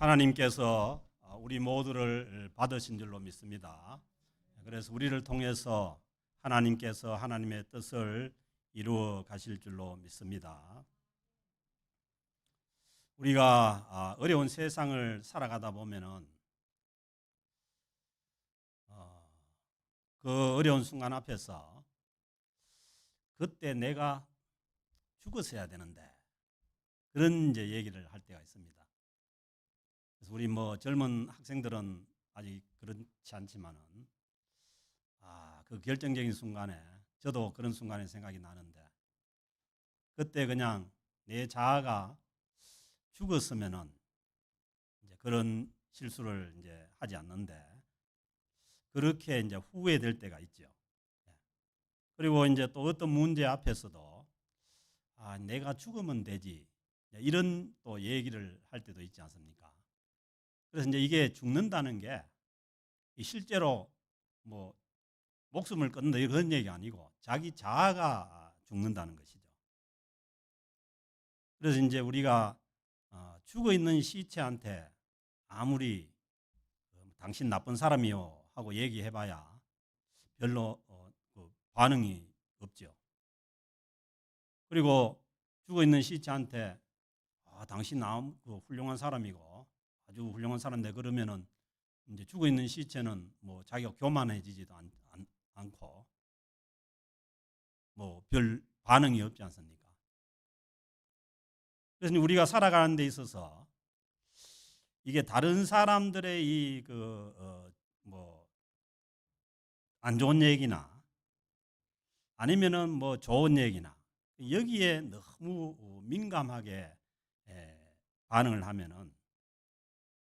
하나님께서 우리 모두를 받으신 줄로 믿습니다. 그래서 우리를 통해서 하나님께서 하나님의 뜻을 이루어 가실 줄로 믿습니다. 우리가 어려운 세상을 살아가다 보면은 그 어려운 순간 앞에서 그때 내가 죽었어야 되는데 그런 이제 얘기를 할 때가 있습니다. 그래서 우리 젊은 학생들은 아직 그렇지 않지만은 그 결정적인 순간에 저도 그런 순간에 생각이 나는데 그때 그냥 내 자아가 죽었으면은 이제 그런 실수를 이제 하지 않는데 그렇게 이제 후회될 때가 있죠. 그리고 이제 또 어떤 문제 앞에서도 내가 죽으면 되지 이런 또 얘기를 할 때도 있지 않습니까? 그래서 이제 이게 죽는다는 게 실제로 목숨을 끊는다 이런 얘기 아니고 자기 자아가 죽는다는 것이죠. 그래서 이제 우리가 죽어 있는 시체한테 아무리 당신 나쁜 사람이요 하고 얘기해봐야 별로 반응이 없죠. 그리고 죽어 있는 시체한테 당신 훌륭한 사람이고 아주 훌륭한 사람인데 그러면은 이제 죽어 있는 시체는 자기가 교만해지지도 않고 별 반응이 없지 않습니까? 그래서 우리가 살아가는 데 있어서 이게 다른 사람들의 안 좋은 얘기나 아니면은 좋은 얘기나 여기에 너무 민감하게 반응을 하면은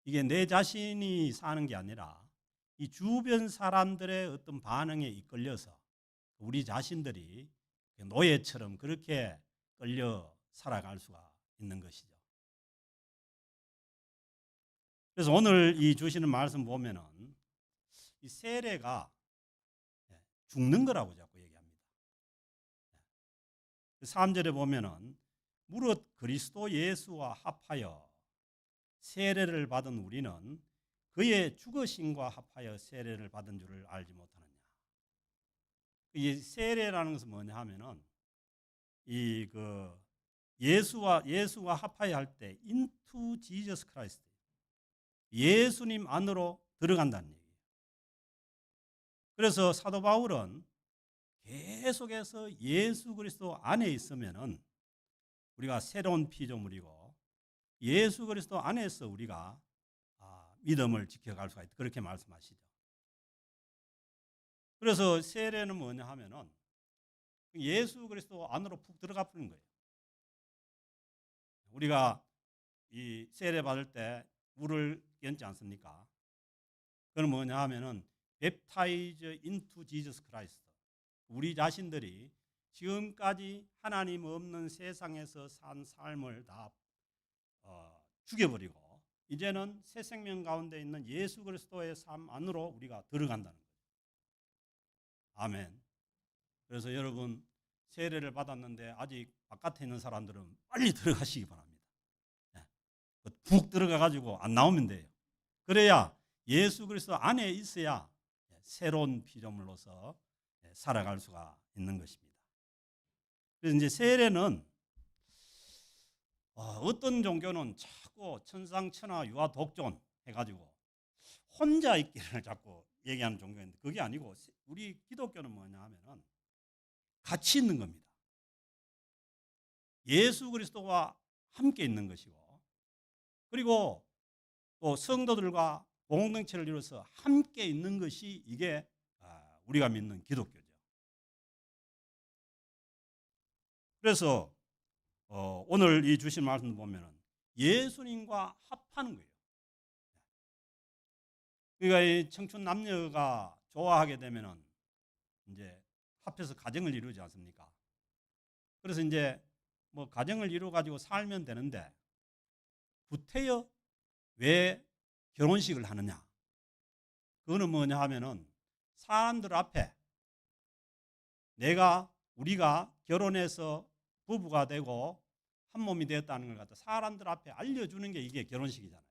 이게 내 자신이 사는 게 아니라 이 주변 사람들의 어떤 반응에 이끌려서 우리 자신들이 노예처럼 그렇게 끌려 살아갈 수가 있는 것이죠. 그래서 오늘 이 주시는 말씀 보면은 이 세례가 죽는 거라고 자꾸 얘기합니다. 3절에 보면은 무릇 그리스도 예수와 합하여 세례를 받은 우리는 그의 죽으심과 합하여 세례를 받은 줄을 알지 못하느냐. 이 세례라는 것은 뭐냐 하면은 예수와 합하여 할 때 into Jesus Christ 예수님 안으로 들어간다는 얘기예요. 그래서 사도 바울은 계속해서 예수 그리스도 안에 있으면은 우리가 새로운 피조물이고 예수 그리스도 안에서 우리가 믿음을 지켜갈 수가 있다. 그렇게 말씀하시죠. 그래서 세례는 뭐냐 하면은 예수 그리스도 안으로 푹 들어가 버리는 거예요. 우리가 이 세례 받을 때 물을 끼얹지 않습니까? 그건 뭐냐 하면은 baptize into Jesus Christ. 우리 자신들이 지금까지 하나님 없는 세상에서 산 삶을 다 죽여버리고 이제는 새 생명 가운데 있는 예수 그리스도의 삶 안으로 우리가 들어간다는 거예요. 아멘. 그래서 여러분 세례를 받았는데 아직 바깥에 있는 사람들은 빨리 들어가시기 바랍니다. 푹 들어가 가지고 안 나오면 돼요. 그래야 예수 그리스도 안에 있어야 새로운 피조물로서 살아갈 수가 있는 것입니다. 그래서 이제 세례는 어떤 종교는 자꾸 천상천하 유아 독존 해가지고 혼자 있기를 자꾸 얘기하는 종교인데 그게 아니고 우리 기독교는 뭐냐 하면은 같이 있는 겁니다. 예수 그리스도와 함께 있는 것이고 그리고 또 성도들과 공동체를 이루어서 함께 있는 것이 이게 우리가 믿는 기독교죠. 그래서 오늘 이 주신 말씀 보면은 예수님과 합하는 거예요. 그러니까 이 청춘 남녀가 좋아하게 되면은 이제 합해서 가정을 이루지 않습니까? 그래서 이제 가정을 이루 가지고 살면 되는데 구태여 왜 결혼식을 하느냐? 그거는 뭐냐 하면은 사람들 앞에 우리가 결혼해서 부부가 되고 한 몸이 되었다는 걸 갖다 사람들 앞에 알려주는 게 이게 결혼식이잖아요.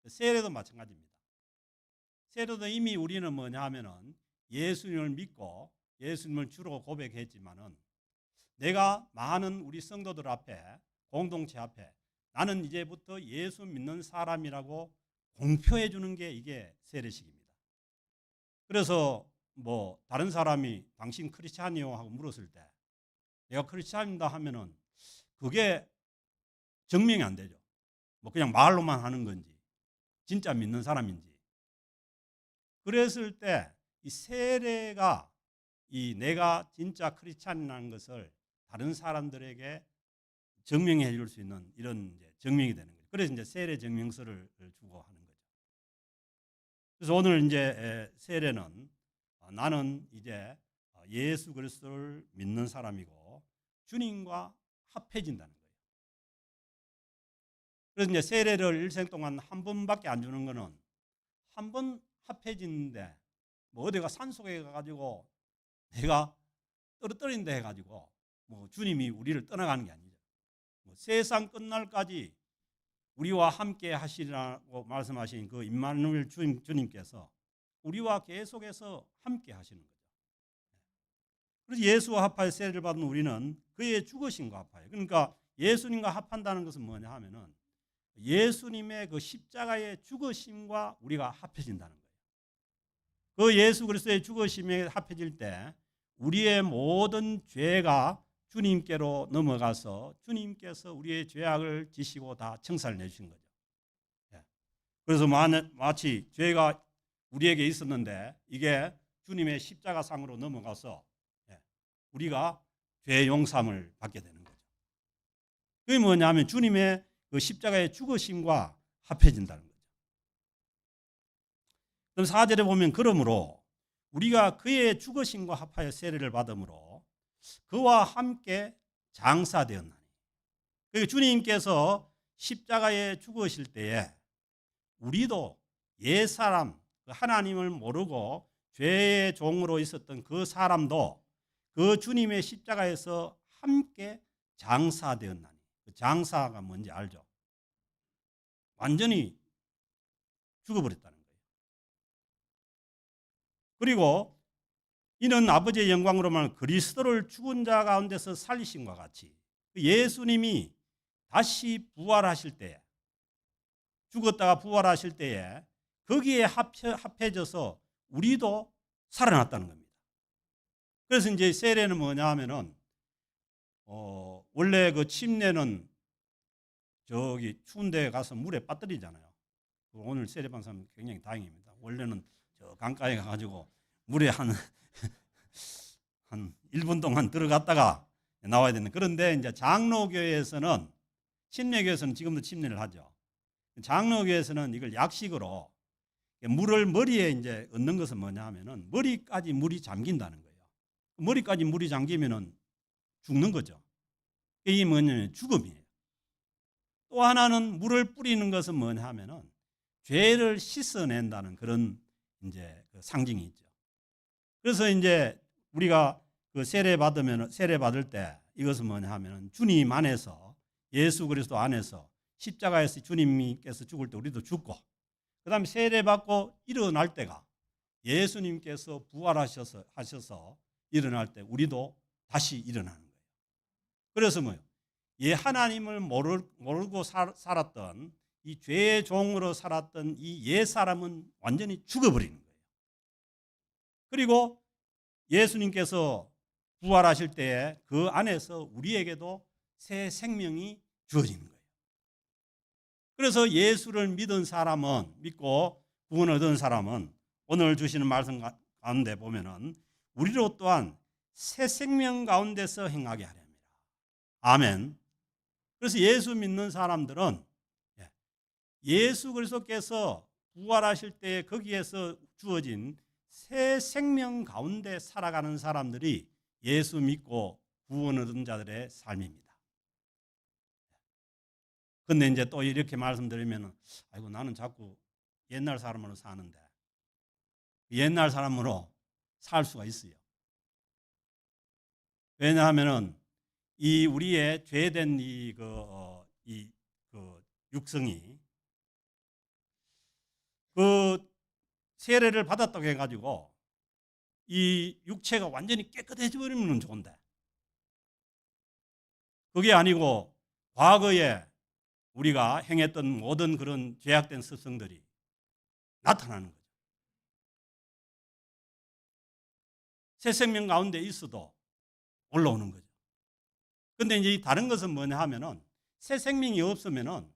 세례도 마찬가지입니다. 세례도 이미 우리는 뭐냐 하면은 예수님을 믿고 예수님을 주로 고백했지만은 내가 많은 우리 성도들 앞에, 공동체 앞에 나는 이제부터 예수 믿는 사람이라고 공표해 주는 게 이게 세례식입니다. 그래서 뭐 다른 사람이 당신 크리스찬이요 하고 물었을 때 내가 크리스찬이다 하면은 그게 증명이 안 되죠. 뭐 그냥 말로만 하는 건지 진짜 믿는 사람인지. 그랬을 때 이 세례가 이 내가 진짜 크리스찬이라는 것을 다른 사람들에게 증명해 줄 수 있는 이런 이제 증명이 되는 거죠. 그래서 이제 세례 증명서를 주고 하는 거죠. 그래서 오늘 이제 세례는 나는 이제 예수 그리스도를 믿는 사람이고 주님과 합해진다는 거예요. 그래서 이제 세례를 일생 동안 한 번밖에 안 주는 거는 한 번 합해지는데 뭐 어디가 산속에 가가지고 내가 떨어뜨린다 해가지고 뭐 주님이 우리를 떠나가는 게 아니죠. 뭐 세상 끝날까지 우리와 함께 하시라고 말씀하신 그 임마누엘 주님께서 우리와 계속해서 함께 하시는 거죠. 그래서 예수와 합하여 세례를 받은 우리는 그의 죽으심과 합하여, 그러니까 예수님과 합한다는 것은 뭐냐 하면은 예수님의 그 십자가의 죽으심과 우리가 합해진다는 거예요. 그 예수 그리스도의 죽으심에 합해질 때 우리의 모든 죄가 주님께로 넘어가서 주님께서 우리의 죄악을 지시고 다 청산을 내주신 거죠. 그래서 마치 죄가 우리에게 있었는데 이게 주님의 십자가상으로 넘어가서 우리가 죄 용서함을 받게 되는 거죠. 그게 뭐냐면 주님의 그 십자가의 죽으심과 합해진다는 거죠. 그럼 4절에 보면 그러므로 우리가 그의 죽으심과 합하여 세례를 받음으로 그와 함께 장사되었나니. 그러니까 주님께서 십자가에 죽으실 때에 우리도 옛사람 하나님을 모르고 죄의 종으로 있었던 그 사람도 그 주님의 십자가에서 함께 장사되었나니. 그 장사가 뭔지 알죠? 완전히 죽어버렸다는 거예요. 그리고 이는 아버지의 영광으로 말하는 그리스도를 죽은 자 가운데서 살리심과 같이 예수님이 다시 부활하실 때에, 죽었다가 부활하실 때에 거기에 합해져서 우리도 살아났다는 겁니다. 그래서 이제 세례는 뭐냐 하면은 원래 그 침례는 저기 추운 데 가서 물에 빠뜨리잖아요. 오늘 세례 받은 사람 굉장히 다행입니다. 원래는 저 강가에 가가지고 물에 한 1분 동안 들어갔다가 나와야 되는. 그런데 이제 장로교회에서는, 침례교회에서는 지금도 침례를 하죠. 장로교회에서는 이걸 약식으로 물을 머리에 이제 얻는 것은 뭐냐 하면은 머리까지 물이 잠긴다는 거예요. 머리까지 물이 잠기면은 죽는 거죠. 이게 뭐냐면 죽음이에요. 또 하나는 물을 뿌리는 것은 뭐냐 하면은 죄를 씻어낸다는 그런 이제 그 상징이 있죠. 그래서 이제 우리가 그 세례 받을 때 이것은 뭐냐 하면은 주님 안에서, 예수 그리스도 안에서 십자가에서 주님께서 죽을 때 우리도 죽고, 그다음에 세례 받고 일어날 때가 예수님께서 부활하셔서 일어날 때 우리도 다시 일어나는 거예요. 그래서 뭐예요? 하나님을 모르고 살았던 이 죄의 종으로 살았던 이 옛사람은 완전히 죽어버리는 거예요. 그리고 예수님께서 부활하실 때에 그 안에서 우리에게도 새 생명이 주어지는 거예요. 그래서 예수를 믿은 사람은, 믿고 구원을 얻은 사람은 오늘 주시는 말씀 가운데 보면은 우리로 또한 새 생명 가운데서 행하게 하렵니다. 아멘. 그래서 예수 믿는 사람들은 예수 그리스도께서 부활하실 때 거기에서 주어진 새 생명 가운데 살아가는 사람들이 예수 믿고 구원 얻은 자들의 삶입니다. 근데 이제 또 이렇게 말씀드리면, 아이고 나는 자꾸 옛날 사람으로 사는데, 옛날 사람으로 살 수가 있어요. 왜냐하면은 이 우리의 죄된 이 육성이 세례를 받았다고 해가지고 이 육체가 완전히 깨끗해져 버리면 좋은데, 그게 아니고 과거에 우리가 행했던 모든 그런 죄악된 습성들이 나타나는 거죠. 새 생명 가운데 있어도 올라오는 거죠. 근데 이제 다른 것은 뭐냐 하면은 새 생명이 없으면은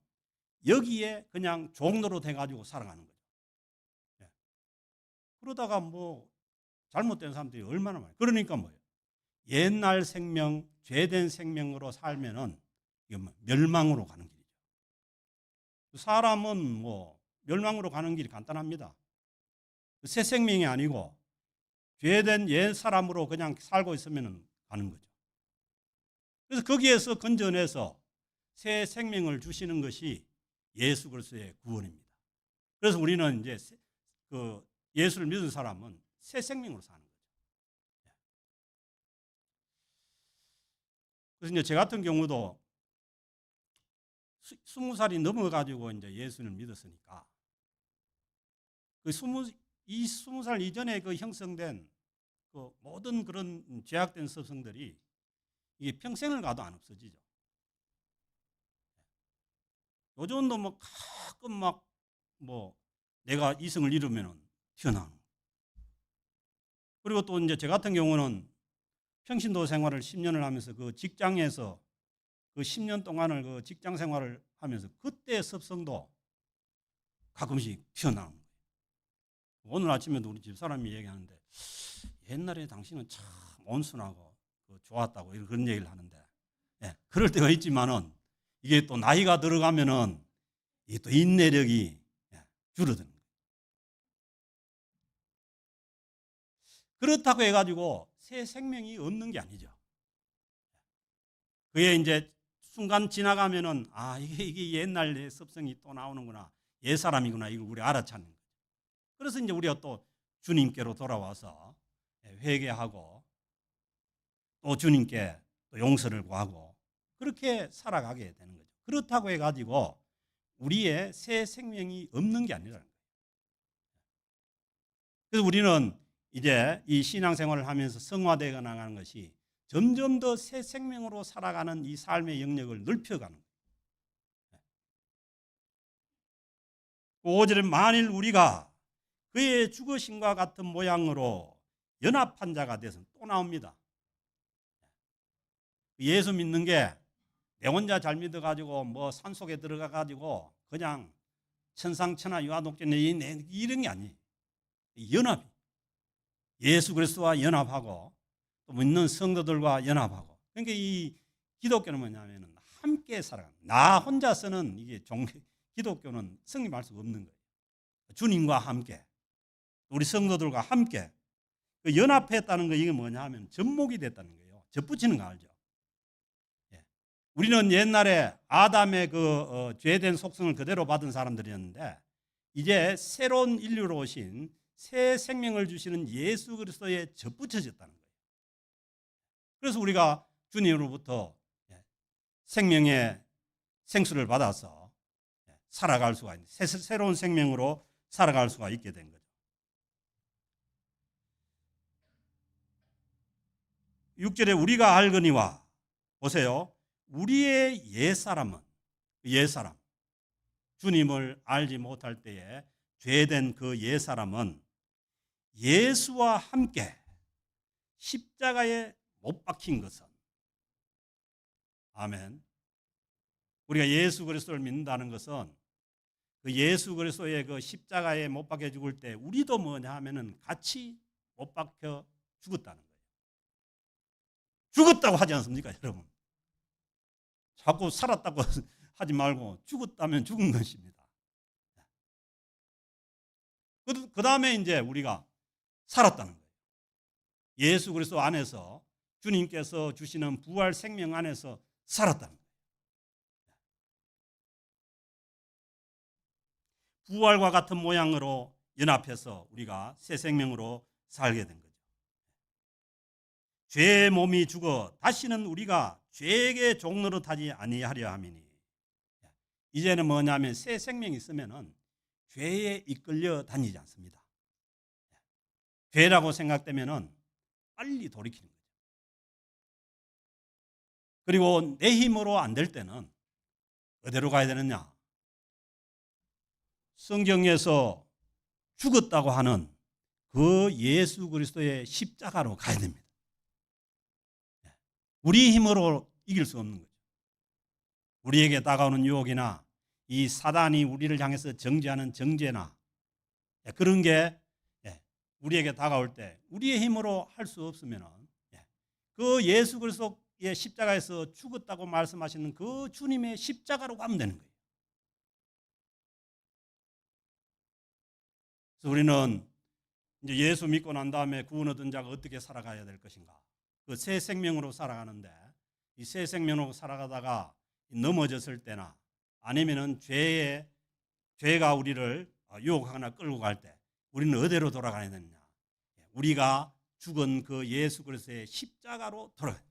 여기에 그냥 종로로 돼가지고 살아가는 거죠. 예. 그러다가 뭐 잘못된 사람들이 얼마나 많아요. 그러니까 뭐예요? 옛날 생명, 죄된 생명으로 살면은 멸망으로 가는 길이죠. 사람은 뭐 멸망으로 가는 길이 간단합니다. 새 생명이 아니고 죄된 옛 사람으로 그냥 살고 있으면 가는 거죠. 그래서 거기에서 건져내서 새 생명을 주시는 것이 예수 그리스도의 구원입니다. 그래서 우리는 이제 그 예수를 믿은 사람은 새 생명으로 사는 거죠. 그래서 이제 저 같은 경우도 20살이 넘어가지고 이제 예수를 믿었으니까 그 20살 이전에 그 형성된 그 모든 그런 죄악된 습성들이 이게 평생을 가도 안 없어지죠. 요즘도 뭐 가끔 막 뭐 내가 이성을 잃으면 튀어나오는. 그리고 또 이제 저 같은 경우는 평신도 생활을 10년을 하면서 그 직장에서 그 10년 동안을 그 직장 생활을 하면서 그때의 습성도 가끔씩 튀어나오는 거예요. 오늘 아침에도 우리 집사람이 얘기하는데 옛날에 당신은 참 온순하고 좋았다고 그런 얘기를 하는데, 예, 그럴 때가 있지만은 이게 또 나이가 들어가면은 이게 또 인내력이 줄어드는 거예요. 그렇다고 해가지고 새 생명이 없는 게 아니죠. 그게 이제 순간 지나가면은 아 이게 옛날 내 습성이 또 나오는구나, 옛 사람이구나, 이걸 우리 알아차는 거죠. 그래서 이제 우리가 또 주님께로 돌아와서 회개하고 또 주님께 또 용서를 구하고 그렇게 살아가게 되는 거죠. 그렇다고 해가지고 우리의 새 생명이 없는 게 아니라는 거예요. 그래서 우리는 이제 이 신앙생활을 하면서 성화되어 나가는 것이 점점 더 새 생명으로 살아가는 이 삶의 영역을 넓혀가는 거예요. 5절에 만일 우리가 그의 죽으심과 같은 모양으로 연합한 자가 돼서 또 나옵니다. 예수 믿는 게 내 혼자 잘 믿어가지고 뭐 산속에 들어가가지고 그냥 천상천하 유아독존 이런 게 아니에요. 연합이 예수 그리스도와 연합하고 또 믿는 성도들과 연합하고. 그러니까 이 기독교는 뭐냐면은 함께 살아가는, 나 혼자서는 이게 기독교는 성립할 수가 없는 거예요. 주님과 함께 우리 성도들과 함께 연합했다는 거, 이게 뭐냐 하면 접목이 됐다는 거예요. 접붙이는 거 알죠? 우리는 옛날에 아담의 그 죄된 속성을 그대로 받은 사람들이었는데 이제 새로운 인류로 오신 새 생명을 주시는 예수 그리스도에 접붙여졌다는 거예요. 그래서 우리가 주님으로부터 생명의 생수를 받아서 살아갈 수가 있는, 새로운 생명으로 살아갈 수가 있게 된 거죠. 6절에 우리가 알거니와, 보세요. 우리의 옛사람은, 옛사람, 주님을 알지 못할 때에 죄된 그 옛사람은 예수와 함께 십자가에 못 박힌 것은, 아멘. 우리가 예수 그리스도를 믿는다는 것은 그 예수 그리스도의 그 십자가에 못 박혀 죽을 때 우리도 뭐냐 하면은 같이 못 박혀 죽었다는 거예요. 죽었다고 하지 않습니까, 여러분? 자꾸 살았다고 하지 말고 죽었다면 죽은 것입니다. 그 다음에 이제 우리가 살았다는 거예요. 예수 그리스도 안에서 주님께서 주시는 부활 생명 안에서 살았다는 거예요. 부활과 같은 모양으로 연합해서 우리가 새 생명으로 살게 된 거죠. 죄의 몸이 죽어 다시는 우리가 죄에게 종노릇하지 아니하려 함이니, 이제는 뭐냐면 새 생명이 있으면은 죄에 이끌려 다니지 않습니다. 죄라고 생각되면은 빨리 돌이키는 거죠. 그리고 내 힘으로 안 될 때는 어디로 가야 되느냐? 성경에서 죽었다고 하는 그 예수 그리스도의 십자가로 가야 됩니다. 우리 힘으로 이길 수 없는 거죠. 우리에게 다가오는 유혹이나 이 사단이 우리를 향해서 정죄하는 정죄나 그런 게 우리에게 다가올 때 우리의 힘으로 할 수 없으면 그 예수 그리스도의 십자가에서 죽었다고 말씀하시는 그 주님의 십자가로 가면 되는 거예요. 그래서 우리는 이제 예수 믿고 난 다음에 구원 얻은 자가 어떻게 살아가야 될 것인가? 그 새 생명으로 살아가는데 이 새 생명으로 살아가다가 넘어졌을 때나 아니면은 죄가 우리를 유혹하거나 끌고 갈 때 우리는 어디로 돌아가야 되느냐? 우리가 죽은 그 예수 그리스도의 십자가로 돌아가야 돼요.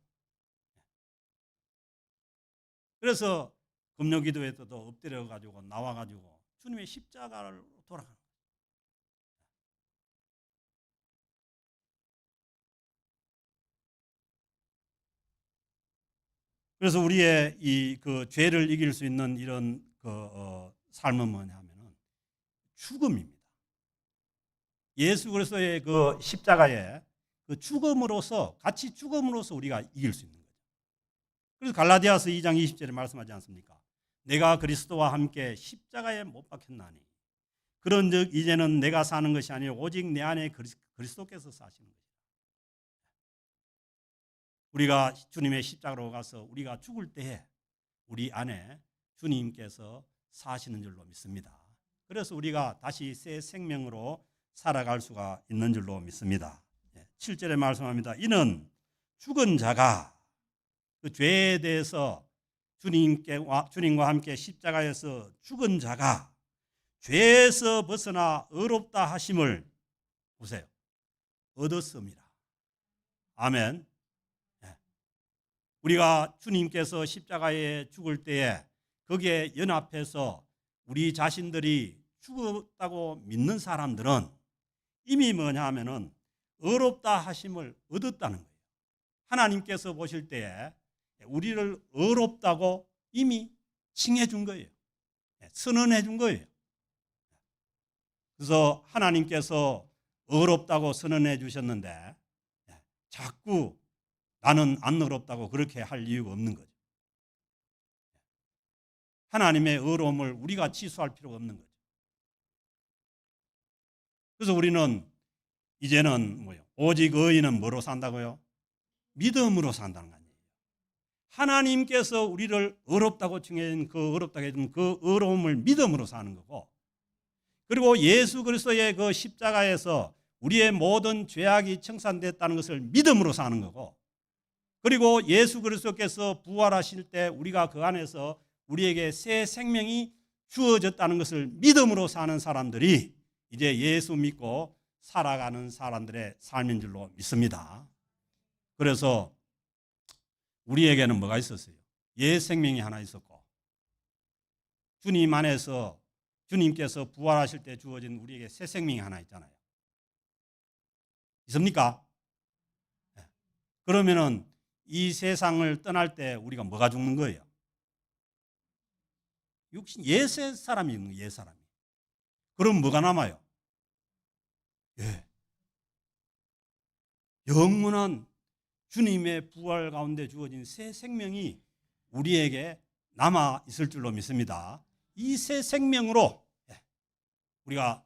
그래서 금요기도에 또 엎드려 가지고 나와 가지고 주님의 십자가를 돌아가는 거예요. 그래서 우리의 이 그 죄를 이길 수 있는 이런 삶은 뭐냐면은 죽음입니다. 예수 그리스도의 그 십자가에 그 죽음으로써 같이 죽음으로써 우리가 이길 수 있는 거죠. 그래서 갈라디아서 2장 20절에 말씀하지 않습니까? 내가 그리스도와 함께 십자가에 못 박혔나니 그런즉 이제는 내가 사는 것이 아니요 오직 내 안에 그리스도께서 사시는 것이다. 우리가 주님의 십자가로 가서 우리가 죽을 때에 우리 안에 주님께서 사시는 줄로 믿습니다. 그래서 우리가 다시 새 생명으로 살아갈 수가 있는 줄로 믿습니다. 7절에 말씀합니다. 이는 죽은 자가 그 죄에 대해서 주님과 함께 십자가에서 죽은 자가 죄에서 벗어나 의롭다 하심을 보세요. 얻었습니다. 아멘. 우리가 주님께서 십자가에 죽을 때에 거기에 연합해서 우리 자신들이 죽었다고 믿는 사람들은 이미 뭐냐 하면은 의롭다 하심을 얻었다는 거예요. 하나님께서 보실 때에 우리를 의롭다고 이미 칭해 준 거예요. 선언해 준 거예요. 그래서 하나님께서 의롭다고 선언해 주셨는데 자꾸 나는 안 의롭다고 그렇게 할 이유가 없는 거죠. 하나님의 의로움을 우리가 취소할 필요가 없는 거죠. 그래서 우리는 이제는 뭐요? 오직 의인은 뭐로 산다고요? 믿음으로 산다는 거 아니에요. 하나님께서 우리를 의롭다고 칭해 그 의롭다고 해준 그 의로움을 믿음으로 사는 거고, 그리고 예수 그리스도의 그 십자가에서 우리의 모든 죄악이 청산됐다는 것을 믿음으로 사는 거고, 그리고 예수 그리스도께서 부활하실 때 우리가 그 안에서 우리에게 새 생명이 주어졌다는 것을 믿음으로 사는 사람들이 이제 예수 믿고 살아가는 사람들의 삶인 줄로 믿습니다. 그래서 우리에게는 뭐가 있었어요? 옛 생명이 하나 있었고, 주님 안에서 주님께서 부활하실 때 주어진 우리에게 새 생명이 하나 있잖아요. 있습니까? 그러면은 이 세상을 떠날 때 우리가 뭐가 죽는 거예요? 육신, 옛 사람이 있는 거예요. 옛 사람이. 그럼 뭐가 남아요? 영원한 주님의 부활 가운데 주어진 새 생명이 우리에게 남아 있을 줄로 믿습니다. 이 새 생명으로 우리가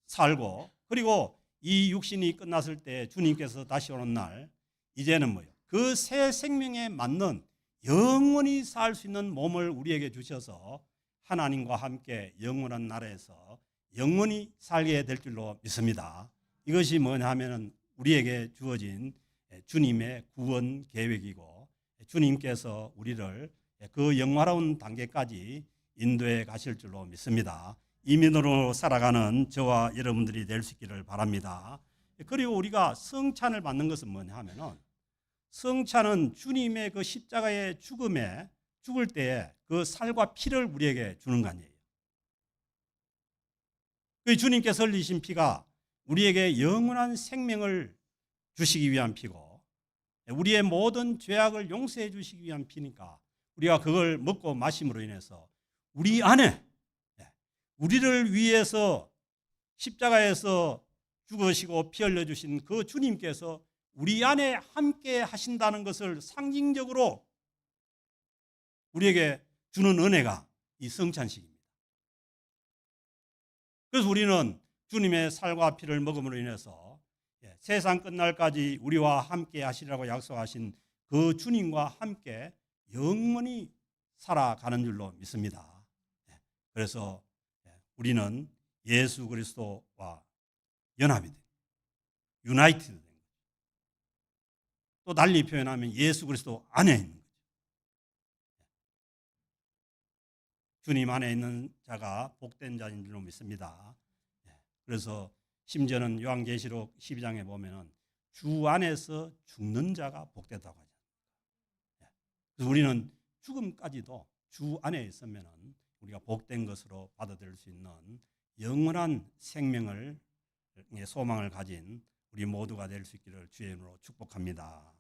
살고, 그리고 이 육신이 끝났을 때 주님께서 다시 오는 날 이제는 뭐예요? 그 새 생명에 맞는 영원히 살 수 있는 몸을 우리에게 주셔서 하나님과 함께 영원한 나라에서 영원히 살게 될 줄로 믿습니다. 이것이 뭐냐 하면은 우리에게 주어진 주님의 구원 계획이고, 주님께서 우리를 그 영화로운 단계까지 인도해 가실 줄로 믿습니다. 이민으로 살아가는 저와 여러분들이 될 수 있기를 바랍니다. 그리고 우리가 성찬을 받는 것은 뭐냐 하면은, 성찬은 주님의 그 십자가의 죽음에 죽을 때에 그 살과 피를 우리에게 주는 거 아니에요. 그 주님께서 흘리신 피가 우리에게 영원한 생명을 주시기 위한 피고 우리의 모든 죄악을 용서해 주시기 위한 피니까 우리가 그걸 먹고 마심으로 인해서 우리 안에 우리를 위해서 십자가에서 죽으시고 피 흘려 주신 그 주님께서 우리 안에 함께 하신다는 것을 상징적으로 우리에게 주는 은혜가 이 성찬식입니다. 그래서 우리는 주님의 살과 피를 먹음으로 인해서 세상 끝날까지 우리와 함께 하시리라고 약속하신 그 주님과 함께 영원히 살아가는 줄로 믿습니다. 그래서 우리는 예수 그리스도와 연합이 된, 유나이티드 된 거죠. 또 달리 표현하면 예수 그리스도 안에 있는 거죠. 주님 안에 있는 자가 복된 자인 줄로 믿습니다. 그래서 심지어는 요한계시록 12장에 보면은 주 안에서 죽는 자가 복되다고 하죠. 그래서 우리는 죽음까지도 주 안에 있으면은 우리가 복된 것으로 받아들일 수 있는 영원한 생명을 소망을 가진 우리 모두가 될 수 있기를 주의 이름으로 축복합니다.